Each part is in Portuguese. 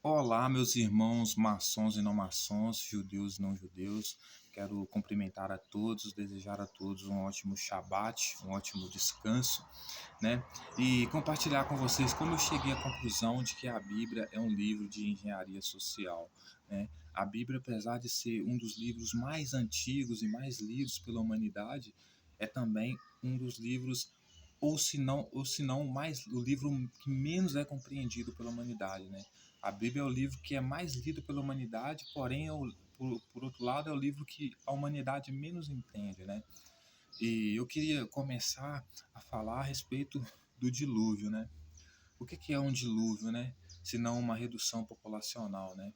Olá, meus irmãos maçons e não maçons, judeus e não judeus. Quero cumprimentar a todos, desejar a todos um ótimo Shabat, um ótimo descanso, né? E compartilhar com vocês como eu cheguei à conclusão de que a Bíblia é um livro de engenharia social, né? A Bíblia, apesar de ser um dos livros mais antigos e mais lidos pela humanidade, é também um dos livros ou se não mais o livro que menos é compreendido pela humanidade, né? A Bíblia é o livro que é mais lido pela humanidade, porém, por outro lado, é o livro que a humanidade menos entende, né? E eu queria começar a falar a respeito do dilúvio, né? O que é um dilúvio, né? Se não uma redução populacional, né?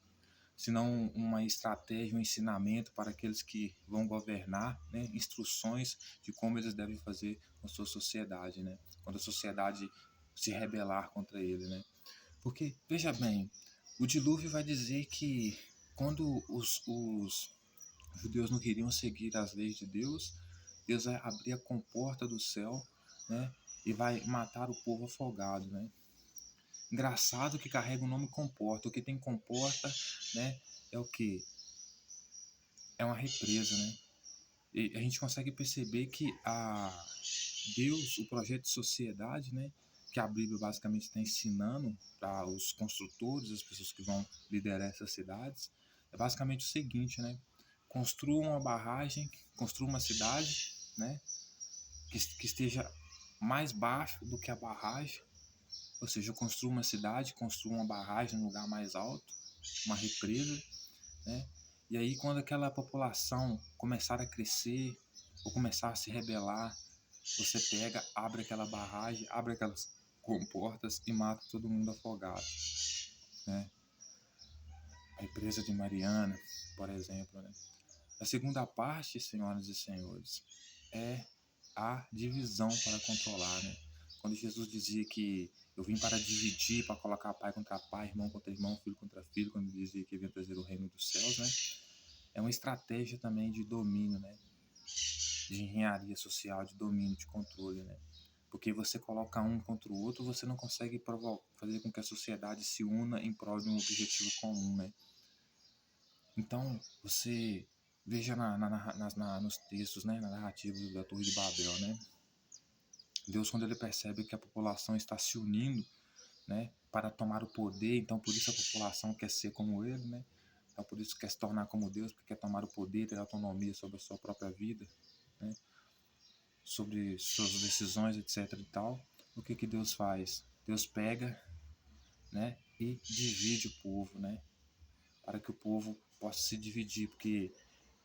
Se não uma estratégia, um ensinamento para aqueles que vão governar, né? Instruções de como eles devem fazer com a sua sociedade, né? Quando a sociedade se rebelar contra ele, né? Porque, veja bem, o dilúvio vai dizer que quando os judeus não queriam seguir as leis de Deus, Deus vai abrir a comporta do céu, né? E vai matar o povo afogado, né? Engraçado que carrega o nome comporta. O que tem comporta, né? É o que? É uma represa, né? E a gente consegue perceber que Deus, o projeto de sociedade, né? Que a Bíblia basicamente está ensinando para os construtores, as pessoas que vão liderar essas cidades, é basicamente o seguinte, né? Construa uma barragem, construa uma cidade, né? Que esteja mais baixo do que a barragem, ou seja, construa uma cidade, construa uma barragem no lugar mais alto, uma represa, né? E aí quando aquela população começar a crescer ou começar a se rebelar, você pega, abre aquela barragem, abre aquelas comportas e mata todo mundo afogado, né? A represa de Mariana, por exemplo, né? A segunda parte, senhoras e senhores, é a divisão para controlar, né? Quando Jesus dizia que eu vim para dividir, para colocar pai contra pai, irmão contra irmão, filho contra filho, quando ele dizia que vinha trazer o reino dos céus, né? É uma estratégia também de domínio, né? De engenharia social, de domínio, de controle, né? Porque você coloca um contra o outro, você não consegue fazer com que a sociedade se una em prol de um objetivo comum, né? Então, você veja nos textos, né, na narrativa da Torre de Babel, né? Deus, quando ele percebe que a população está se unindo, né, para tomar o poder, então por isso a população quer ser como ele, né? Então por isso quer se tornar como Deus, porque quer tomar o poder, ter autonomia sobre a sua própria vida, né? Sobre suas decisões, etc e tal. O que Deus faz? Deus pega, né, e divide o povo, né? Para que o povo possa se dividir, porque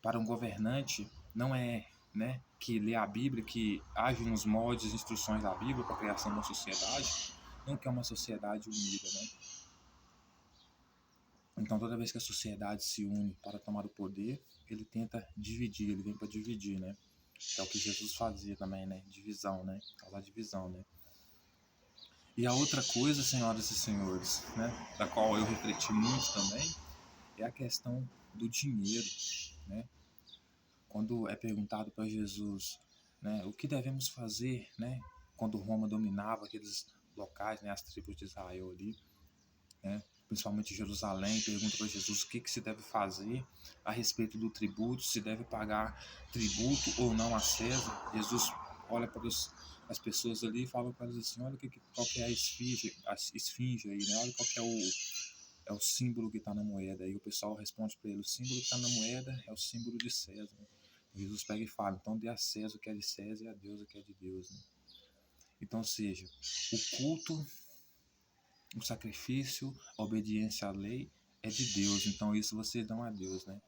para um governante não é, né, que lê a Bíblia, que age nos moldes e instruções da Bíblia para a criação de uma sociedade, não quer uma sociedade unida, né? Então toda vez que a sociedade se une para tomar o poder, ele tenta dividir, ele vem para dividir, né? Que é o que Jesus fazia também, né? Divisão, né? Causar divisão, né? E a outra coisa, senhoras e senhores, né, da qual eu refleti muito também, é a questão do dinheiro, né? Quando é perguntado para Jesus, né, o que devemos fazer, né, quando Roma dominava aqueles locais, né, as tribos de Israel ali, né, principalmente Jerusalém, pergunta para Jesus o que se deve fazer a respeito do tributo, se deve pagar tributo ou não a César. Jesus olha para as pessoas ali e fala para elas assim, olha qual que é a esfinge aí, né, olha qual que é o símbolo que está na moeda. E o pessoal responde para ele, o símbolo que está na moeda é o símbolo de César, né? Jesus pega e fala, então dê a César o que é de César e a Deus o que é de Deus, né? Então, seja, o culto, o sacrifício, a obediência à lei é de Deus, então isso vocês dão a Deus, né?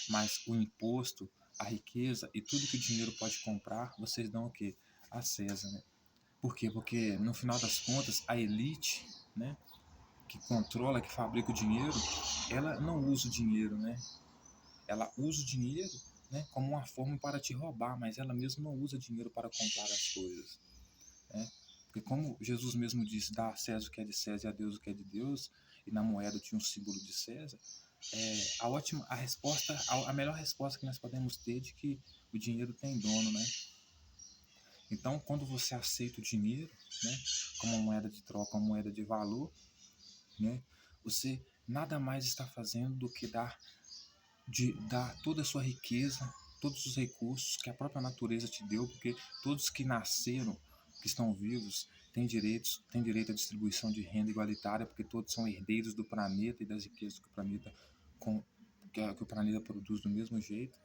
Mas o imposto, a riqueza e tudo que o dinheiro pode comprar, vocês dão o quê? A César, né? Por quê? Porque no final das contas, a elite, né, que controla, que fabrica o dinheiro, ela não usa o dinheiro, né? Ela usa o dinheiro, né, como uma forma para te roubar, mas ela mesma não usa dinheiro para comprar as coisas, né? Porque como Jesus mesmo disse, dá a César o que é de César e a Deus o que é de Deus, e na moeda tinha um símbolo de César, a melhor resposta que nós podemos ter é de que o dinheiro tem dono, né? Então, quando você aceita o dinheiro, né, como uma moeda de troca, uma moeda de valor, né, você nada mais está fazendo do que dar toda a sua riqueza, todos os recursos que a própria natureza te deu, porque todos que nasceram, que estão vivos, têm direito à distribuição de renda igualitária, porque todos são herdeiros do planeta e das riquezas que o planeta, que o planeta produz do mesmo jeito.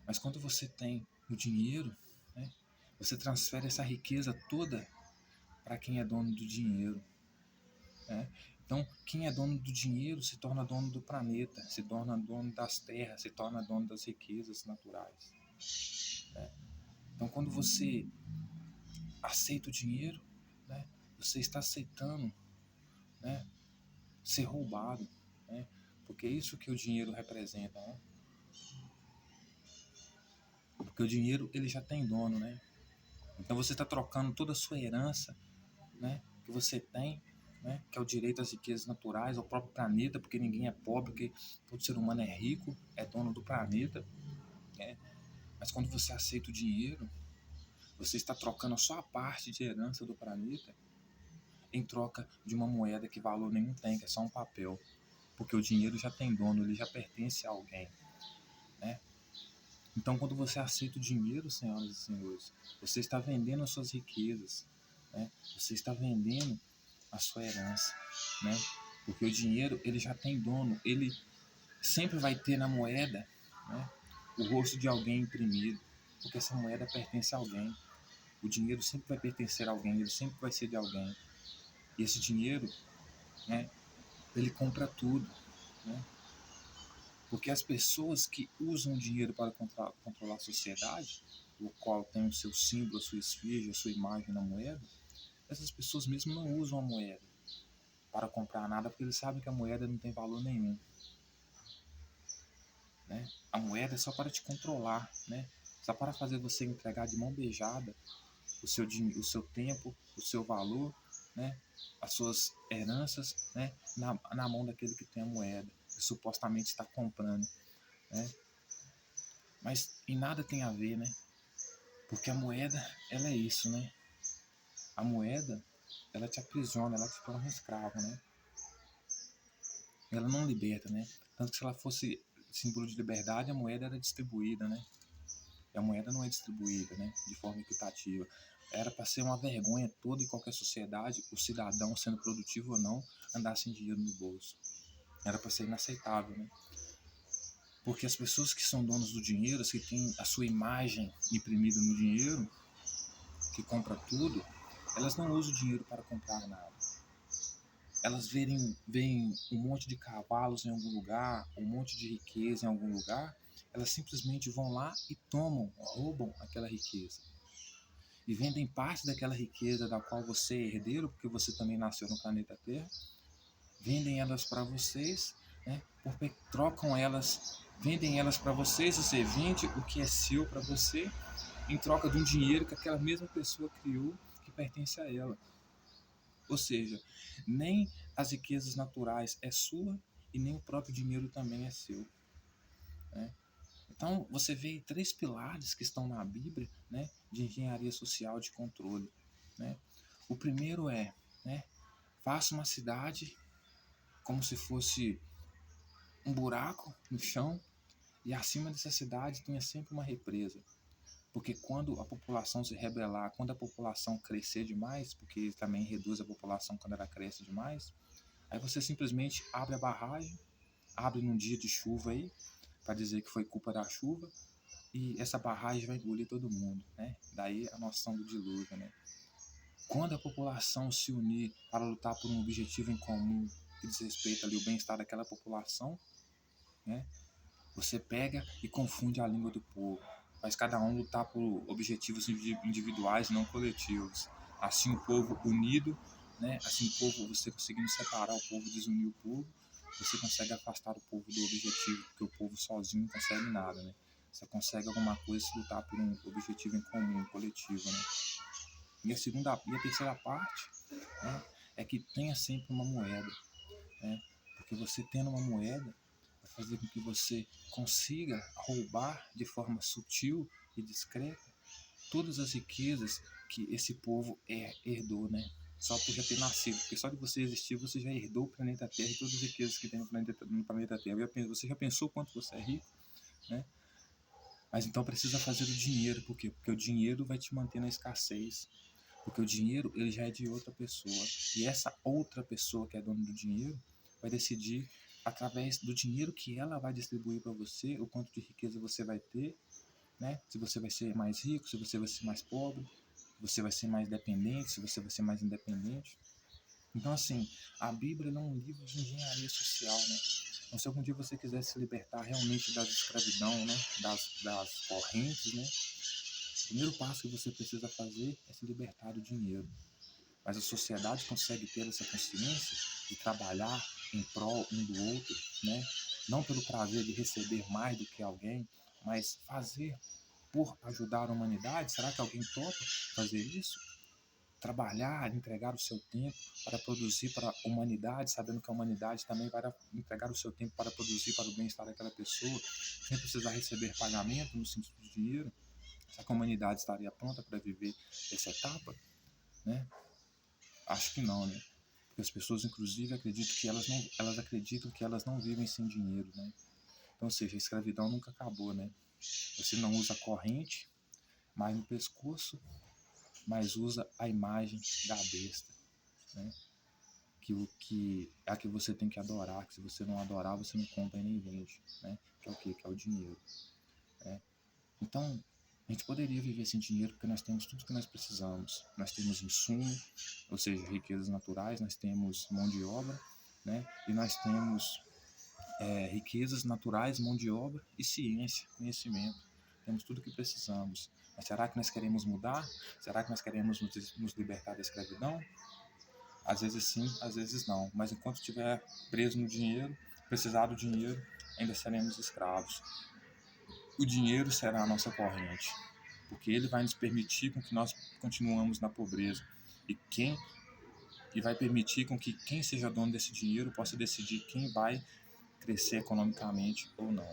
Mas quando você tem o dinheiro, né, você transfere essa riqueza toda para quem é dono do dinheiro, né? Então, quem é dono do dinheiro se torna dono do planeta, se torna dono das terras, se torna dono das riquezas naturais, né? Então, quando você aceita o dinheiro, né, você está aceitando, né, ser roubado, né? Porque é isso que o dinheiro representa, né? Porque o dinheiro ele já tem dono, né? Então você está trocando toda a sua herança, né, que você tem, né, que é o direito às riquezas naturais, ao próprio planeta, porque ninguém é pobre, porque todo ser humano é rico, é dono do planeta, né? Mas quando você aceita o dinheiro, você está trocando a sua parte de herança do planeta em troca de uma moeda que valor nenhum tem, que é só um papel, porque o dinheiro já tem dono, ele já pertence a alguém, né? Então, quando você aceita o dinheiro, senhoras e senhores, você está vendendo as suas riquezas, né? Você está vendendo a sua herança, né? Porque o dinheiro ele já tem dono, ele sempre vai ter na moeda, né, o rosto de alguém imprimido, porque essa moeda pertence a alguém. O dinheiro sempre vai pertencer a alguém, ele sempre vai ser de alguém. E esse dinheiro, né, ele compra tudo, né? Porque as pessoas que usam o dinheiro para controlar a sociedade, o qual tem o seu símbolo, a sua esfinge, a sua imagem na moeda, essas pessoas mesmo não usam a moeda para comprar nada, porque eles sabem que a moeda não tem valor nenhum, né? A moeda é só para te controlar, né? Só para fazer você entregar de mão beijada o seu tempo, o seu valor, né? As suas heranças, né, na mão daquele que tem a moeda, que supostamente está comprando, né? Mas em nada tem a ver, né? Porque a moeda, ela é isso, né? A moeda, ela te aprisiona, ela te torna um escravo, né? Ela não liberta, né? Tanto que se ela fosse símbolo de liberdade, a moeda era distribuída, né? E a moeda não é distribuída, né, de forma equitativa. Era para ser uma vergonha toda e qualquer sociedade, o cidadão, sendo produtivo ou não, andar sem dinheiro no bolso. Era para ser inaceitável, né? Porque as pessoas que são donos do dinheiro, as que têm a sua imagem imprimida no dinheiro, que compra tudo, elas não usam o dinheiro para comprar nada. Elas veem um monte de cavalos em algum lugar, um monte de riqueza em algum lugar, elas simplesmente vão lá e tomam, roubam aquela riqueza. E vendem parte daquela riqueza da qual você é herdeiro, porque você também nasceu no planeta Terra, vendem elas para vocês, né? Porque trocam elas, vendem elas para vocês, você vende o que é seu para você, em troca de um dinheiro que aquela mesma pessoa criou, que pertence a ela. Ou seja, nem as riquezas naturais é sua e nem o próprio dinheiro também é seu, né? Então, você vê três pilares que estão na Bíblia, né, de engenharia social de controle, né? O primeiro é, né, faça uma cidade como se fosse um buraco no chão e acima dessa cidade tenha sempre uma represa. Porque quando a população se rebelar, quando a população crescer demais, porque também reduz a população quando ela cresce demais, aí você simplesmente abre a barragem, abre num dia de chuva aí, para dizer que foi culpa da chuva, e essa barragem vai engolir todo mundo, né? Daí a noção do dilúvio, né? Quando a população se unir para lutar por um objetivo em comum que diz respeito ali o bem-estar daquela população, né? Você pega e confunde a língua do povo, faz cada um lutar por objetivos individuais, não coletivos. Assim o povo unido, né? Assim o povo, você conseguindo separar o povo, desunir o povo, você consegue afastar o povo do objetivo, porque o povo sozinho não consegue nada, né? Você consegue alguma coisa se lutar por um objetivo em comum, coletivo, né? E a terceira parte, né, é que tenha sempre uma moeda, né? Porque você tendo uma moeda vai fazer com que você consiga roubar de forma sutil e discreta todas as riquezas que esse povo herdou, né? só por já ter nascido, porque só de você existir, você já herdou o planeta Terra e todas as riquezas que tem no planeta Terra. Você já pensou quanto você é rico, né? Mas então precisa fazer o dinheiro, por quê? Porque o dinheiro vai te manter na escassez, porque o dinheiro ele já é de outra pessoa, e essa outra pessoa que é dona do dinheiro vai decidir através do dinheiro que ela vai distribuir para você, o quanto de riqueza você vai ter, né? Se você vai ser mais rico, se você vai ser mais pobre, se você vai ser mais dependente, se você vai ser mais independente. Então, assim, a Bíblia é um livro de engenharia social, né? Então, se algum dia você quiser se libertar realmente da escravidão, né? Das correntes, né? O primeiro passo que você precisa fazer é se libertar do dinheiro. Mas a sociedade consegue ter essa consciência de trabalhar em prol um do outro, né? Não pelo prazer de receber mais do que alguém, mas fazer por ajudar a humanidade. Será que alguém topa fazer isso? Trabalhar, entregar o seu tempo para produzir para a humanidade, sabendo que a humanidade também vai entregar o seu tempo para produzir para o bem-estar daquela pessoa, sem precisar receber pagamento no sentido de dinheiro. Será que a humanidade estaria pronta para viver essa etapa? Né? Acho que não, né? Porque as pessoas, inclusive, acreditam que elas acreditam que elas não vivem sem dinheiro, né? Então, ou seja, a escravidão nunca acabou, né? Você não usa corrente mais no pescoço, mas usa a imagem da besta, né? Que é a que você tem que adorar, que se você não adorar, você não compra e nem vende, né? Que é o quê? Que é o dinheiro, né? Então, a gente poderia viver sem dinheiro porque nós temos tudo que nós precisamos. Nós temos insumo, ou seja, riquezas naturais, nós temos mão de obra, né? E nós temos riquezas naturais, mão de obra e ciência, conhecimento. Temos tudo o que precisamos. Mas será que nós queremos mudar? Será que nós queremos nos libertar da escravidão? Às vezes sim, às vezes não. Mas enquanto estiver preso no dinheiro, precisar do dinheiro, ainda seremos escravos. O dinheiro será a nossa corrente, porque ele vai nos permitir com que nós continuamos na pobreza. E vai permitir com que quem seja dono desse dinheiro possa decidir quem vai crescer economicamente ou não.